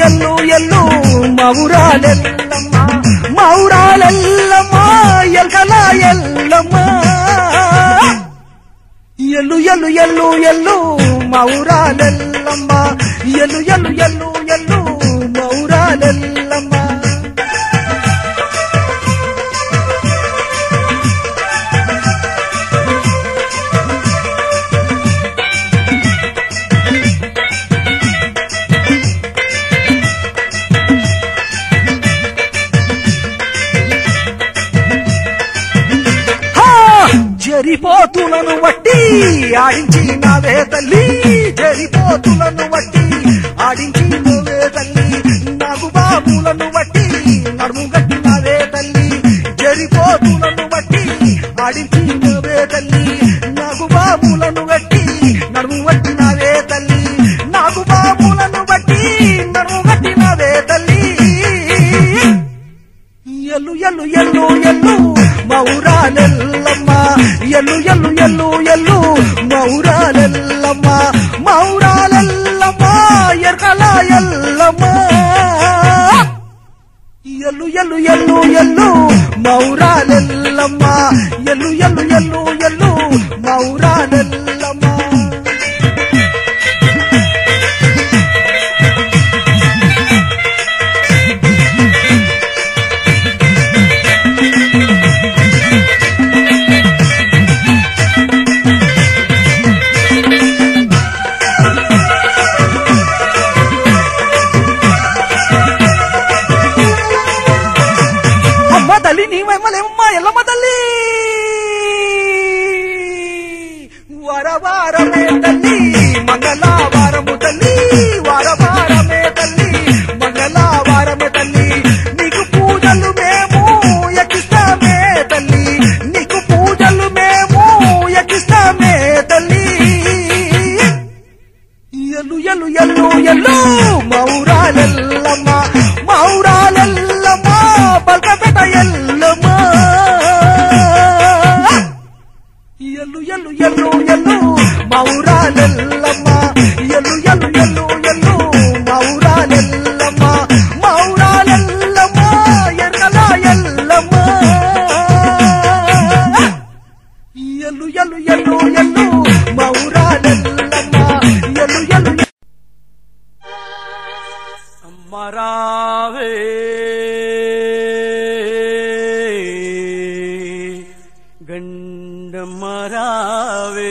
ఎల్లు ఎల్లు మౌరాలెల్లమ్మ మౌరాలెల్లమ్మ ఎల్కల ఎల్లమ్మ ఎల్లు ఎల్లు ఎల్లు ఎల్లు మౌరాలెల్లమ్మ ఎల్లు ఎల్లు ఎల్లు ఎల్లు మౌరాలెల్లమ్మ జరిపోతులను వట్టి ఆడించినవే తల్లి జరిపోతులను వట్టి ఆడించినవే తల్లి నాకు బాబులను వట్టి నడుము గట్టినవే తల్లి జరిపోతులను వట్టి ఆడించినవే తల్లి నాకు బాబులను వట్టి నడుము గట్టినవే తల్లి నాకు బాబులను వట్టి నడుము గట్టినవే తల్లి ఎల్లు ఎల్లు ఎల్లు ఎల్లు మౌరాలెల్లమ్మ ఎల్లు ఎల్లు ఎల్లు ఎల్లు మౌరాలెల్లమ్మ మౌరాలెల్లమ్మ ఎర్కల ఎల్లమ్మ ఎల్లు ఎల్లు ఎల్లు ఎల్లు మౌరాలెల్లమ్మ ఎల్లు ఎల్లు ఎల్లు ఎల్లు మౌరాలెల్లమ్మ తల్లి నీ మహిమలేమమ్మా ఎల్లమ్మ తల్లి వారవారమే తల్లి మంగళవారము తల్లి వారవారమే తల్లి మంగళవారమే తల్లి నీకు పూజలు మేము ఎక్కిస్తామే తల్లి నీకు పూజలు మేము ఎక్కిస్తామే తల్లి ఎల్లు ఎల్లు ఎల్లు ఎల్లు మౌరాలెల్లమ్మ మౌరాలెల్లమ్మ బల్కపేట ఎల్లమ్మ ఎల్లు ఎల్లు ఎల్లు ఎల్లు మౌరాలెల్లమ్మ ఎల్లు ఎల్లు ఎల్లు ఎల్లు మౌరాలెల్లమ్మ మౌరాలెల్లమ్మ ఎర్కల ఎల్లమ్మ ఎల్లు ఎల్లు ఎల్లు ఎల్లు మౌరాలెల్లమ్మ ఎల్లు ఎల్లు అమ్మరావే గండమరావే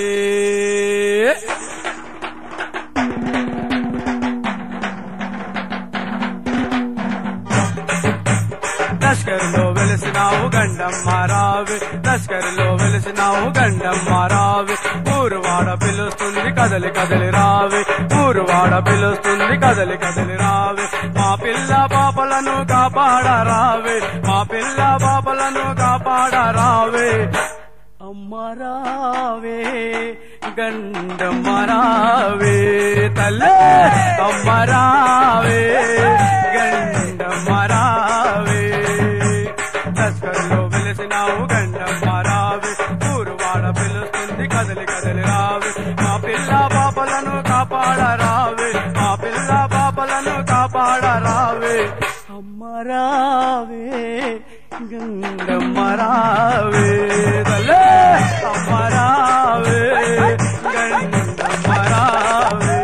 లష్కర్లో వెలిసినావు గండమ్మరావే లష్కర్లో వెలిసినావు గండమ్మరావే ఊరువాడ పిలుస్తుంది కదలి కదలి రావే ఊరువాడ పిలుస్తుంది కదలి కదలి రావే మా పిల్ల పాపలను కాపాడరావే మా పిల్ల పాపలను కాపాడరావే అమ్మరావే గండమ్మరావే తల్లే అమ్మరావే గండమ్మరావే లష్కర్లో వెలిసినావు గండమ్మరావే ఊరువాడ పిలుస్తుంది కదలి కదలి రావే మా పిల్ల పాపలను కాపాడరావే మా పిల్ల పాపలను కాపాడరావే అమ్మరావే గండమ్మరావే తల్లే అమ్మరావే గండమ్మరావే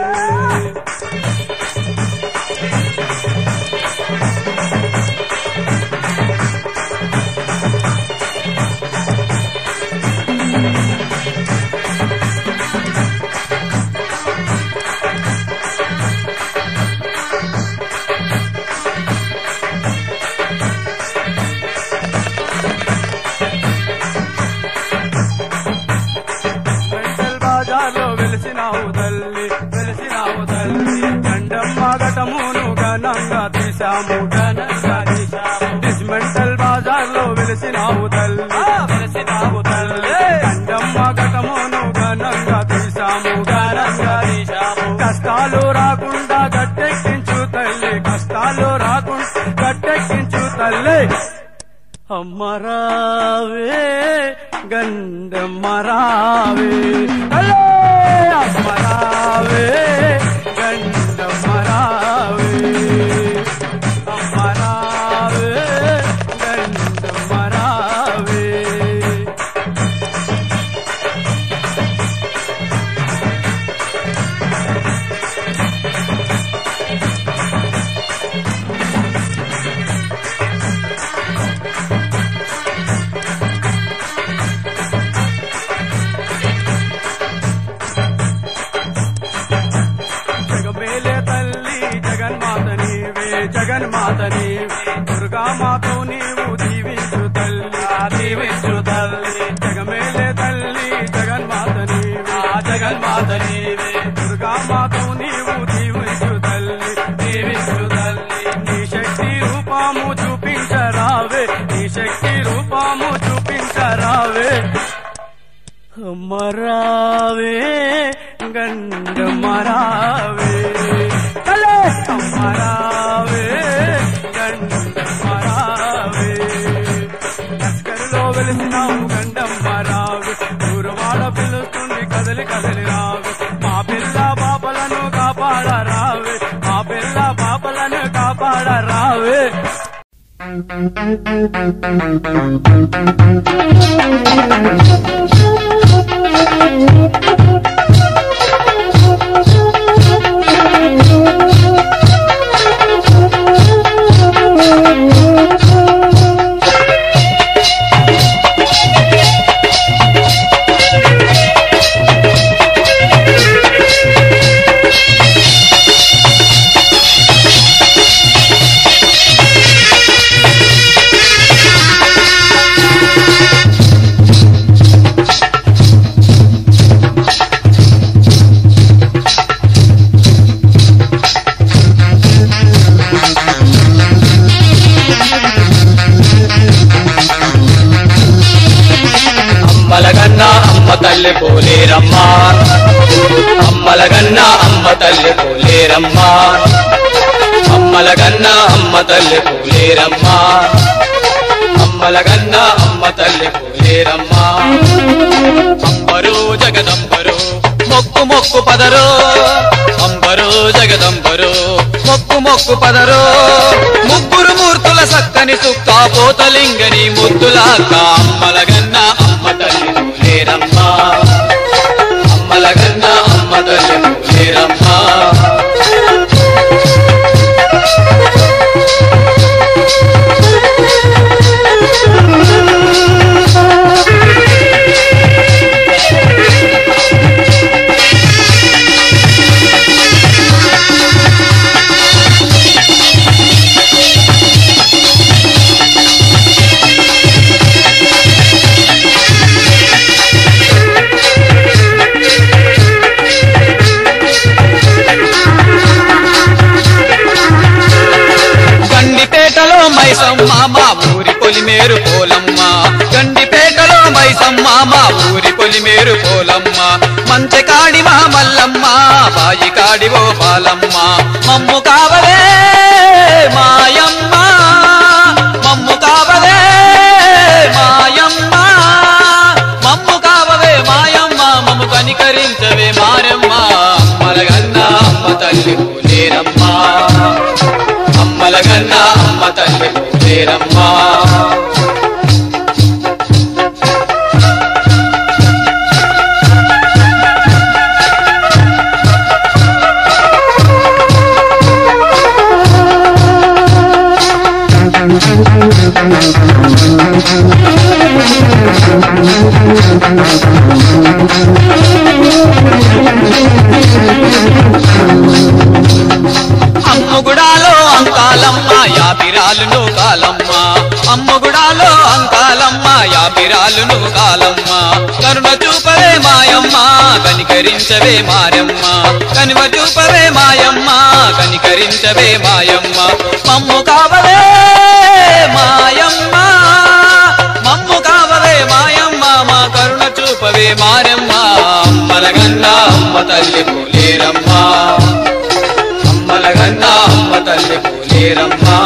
వెలిసినావు తల్లి వెలిసినావు తల్లి గండమ్మ ఘటమును ఘనంగా తీశాము ఘనంగా తీశాము డిస్మెంటల్ బాజార్లో వెలిసినావు తల్లి వెలిసినావు తల్లి గండమ్మ ఘటమును ఘనంగా తీశాము ఘనంగా తీశాము కష్టాలు రాకుండా గట్టెక్కించు తల్లి కష్టాలు రాకుండా గట్టెక్కించు తల్లి అమ్మరావే గండమ్మరావే అమ్మరావే గండమ్మరావే జగన్మాత నీవే దుర్గామాతో నీవు దీవించు తల్లి దీవించు తల్లి జగమేలే తల్లి జగన్మాత నీవే జగన్మాత నీవే దుర్గామాతో నీవు దీవించు తల్లి దీవించు తల్లి నీ శక్తి రూపము చూపించరావే నీ శక్తి రూపము చూపించరావే అమ్మరావే గండమరావే అమ్మరావే గండమరావే లస్కరులో వెలిసినావు గండమ్మరావే ఊరువాడ పిలుస్తుంది కదలి కదలి రావే మా పిల్ల పాపలను కాపాడరావే మా పిల్ల పాపలను కాపాడరావే తల్లి పోలేరమ్మా అమ్మలగన్న అమ్మ తల్లి పోలేరమ్మా అమ్మలగన్న అమ్మ తల్లి పోలేరమ్మా అమ్మలగన్న అమ్మ తల్లి పోలేరమ్మా అంబరు జగదంబరు మొక్కు మొక్కు పదరు అంబరు జగదంబరు మొక్కు మొక్కు పదరు ముగ్గురు మూర్తుల సక్కని సుక్క పోతలింగని ముద్దులాక అమ్మలగన్న అమ్మ తల్లి పోలేరమ్మా అమ్మలగన్న అమ్మ తల్లి పోలేరమ్మా మైసమ్మ మా ఊరి పొలిమేరు పోలమ్మ గండిపేటలో మైసమ్మ మా ఊరి పొలిమేరు పోలమ్మ మంచకాడి మా మల్లమ్మ బాయి కాడి ఓ బాలమ్మ మమ్ము కావలే మాయమ్మ మమ్ము కావలే మాయమ్మ మమ్ము కావలే మాయమ్మ మమ్ము కనికరించవే మారమ్మ అమ్మలగన్న అమ్మ తల్లి పోలేరమ్మ అమ్మలగన్న అమ్మ తల్లి పోలేరమ్మా అమ్ముగుడాలో అంకాలమ్మ యాపిరాలును కాలమ్మ అమ్ముగుడాలో అంకాలమ్మ యాపిరాలును కాలమ్మ కరుణ చూపవే మాయమ్మ కనికరించవే మారమ్మ కనుమ చూపవే మాయమ్మ కనికరించవే మాయమ్మ మమ్ము కావలే మాయమ్మ మమ్ము కావలే మాయమ్మ మా కరుణ చూపవే మారమ్మ అమ్మలగన్న అమ్మ తల్లి పోలేరమ్మా అమ్మలగన్న అమ్మ తల్లి పోలేరమ్మా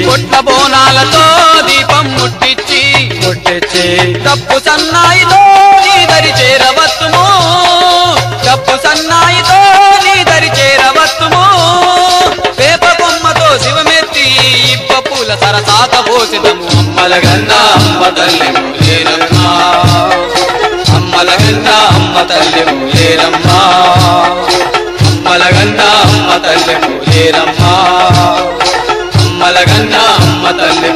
కొట్ల బోనాలతో దీపం ముట్టించి తప్పు సన్నాయితో నీ దరి చేరవత్తుము తప్పు సన్నాయితో నీ దరి చేరవత్తుము వేప కొమ్మతో శివమెత్తి ఇప్ప పూల సరసాత పోసిదము అమ్మలగన్న అమ్మ తల్లి లేరమ్మా అమ్మలగన్న అమ్మ తల్లి లేరమ్మా అమ్మలగన్న అమ్మ తల్లి లేరమ్మా అమ్మలగన్న అమ్మ తల్లి